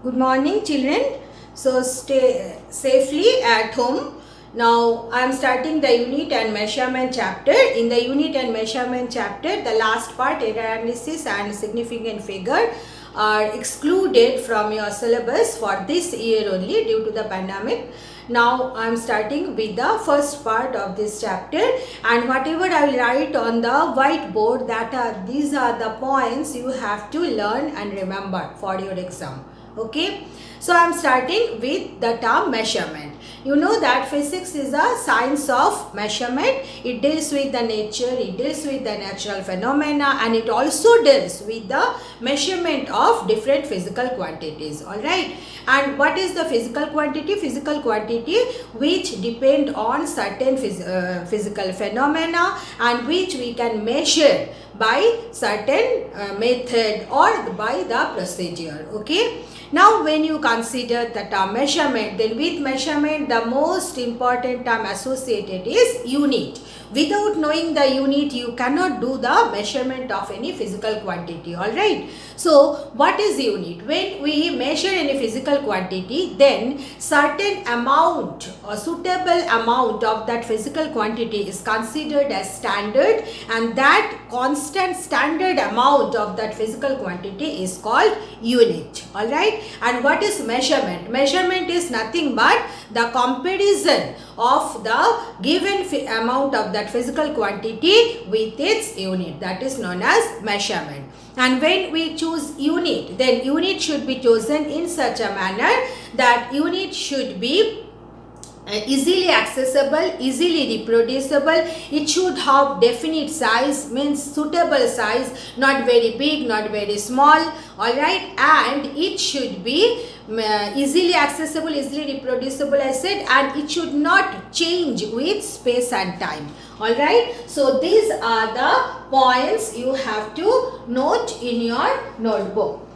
Good morning, children. So stay safely at home. Now I am starting the unit and measurement chapter. In the unit and measurement chapter, the last part, error analysis and significant figure, are excluded from your syllabus for this year only due to the pandemic. Now I am starting with the first part of this chapter, and whatever I will write on the whiteboard, these are the points you have to learn and remember for your exam. Okay, so I am starting with the term measurement. You know that physics is a science of measurement. It deals with the nature, it deals with the natural phenomena, and it also deals with the measurement of different physical quantities. Alright, and what is the physical quantity? Physical quantity which depend on certain physical phenomena and which we can measure by certain method or by the procedure. Okay, now when you consider the term measurement, then with measurement the most important term associated is unit. Without knowing the unit, you cannot do the measurement of any physical quantity. Alright, so what is unit? When we measure any physical quantity, then certain amount or suitable amount of that physical quantity is considered as standard, and that constant standard amount of that physical quantity is called unit. Alright, and what is measurement? Measurement is nothing but the comparison of the given amount of that physical quantity with its unit, that is known as measurement. And when we choose unit, then unit should be chosen in such a manner that unit should be easily accessible, easily reproducible. It should have definite size, means suitable size, not very big, not very small. Alright, and it should be easily accessible, easily reproducible, I said, and it should not change with space and time. Alright, so these are the points you have to note in your notebook.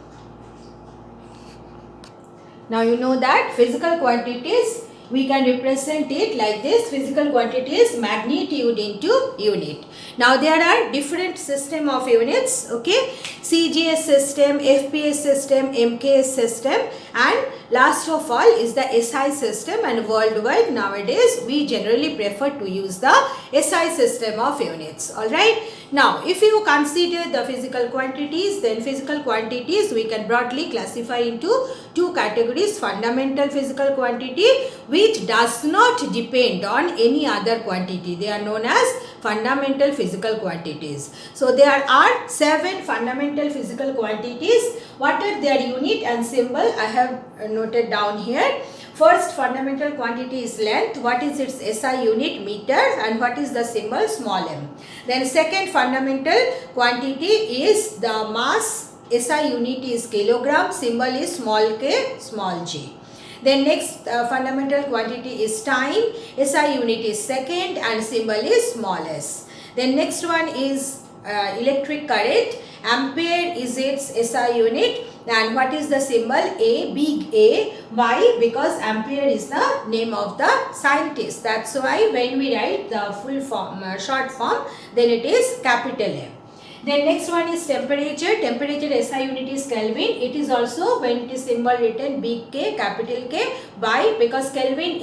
Now you know that physical quantities, we can represent it like this. Physical quantity is magnitude into unit. Now there are different system of units. Okay, CGS system, FPS system, MKS system, and last of all is the SI system. And worldwide nowadays we generally prefer to use the SI system of units. Alright, now if you consider the physical quantities, then physical quantities we can broadly classify into two categories: fundamental physical quantity, which does not depend on any other quantity. They are known as fundamental physical quantities. So there are 7 fundamental physical quantities. What are their unit and symbol? I have noted down here. First fundamental quantity is length. What is its SI unit? Meter. And what is the symbol? Small m. Then second fundamental quantity is the mass. SI unit is kilogram. Symbol is small k, small g. Then next fundamental quantity is time. SI unit is second and symbol is small s. Then next one is electric current. Ampere is its SI unit. And what is the symbol? A, big A. Why? Because ampere is the name of the scientist. That's why when we write the full form, short form, then it is capital M. Then next one is temperature. Temperature SI unit is Kelvin. It is also, when it is symbol written big K, capital K. Why? Because Kelvin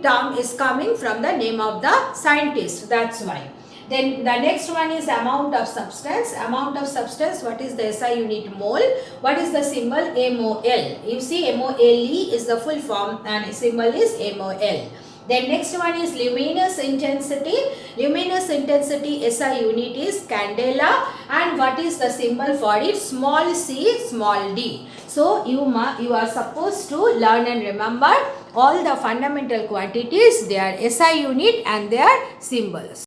term is coming from the name of the scientist. That's why. Then the next one is amount of substance. Amount of substance, what is the SI unit? Mole. What is the symbol? MOL. You see, MOLE is the full form and symbol is MOL. Then next one is luminous intensity. Luminous intensity SI unit is candela, and what is the symbol for it? Small c, small d. So you are supposed to learn and remember all the fundamental quantities, their SI unit and their symbols.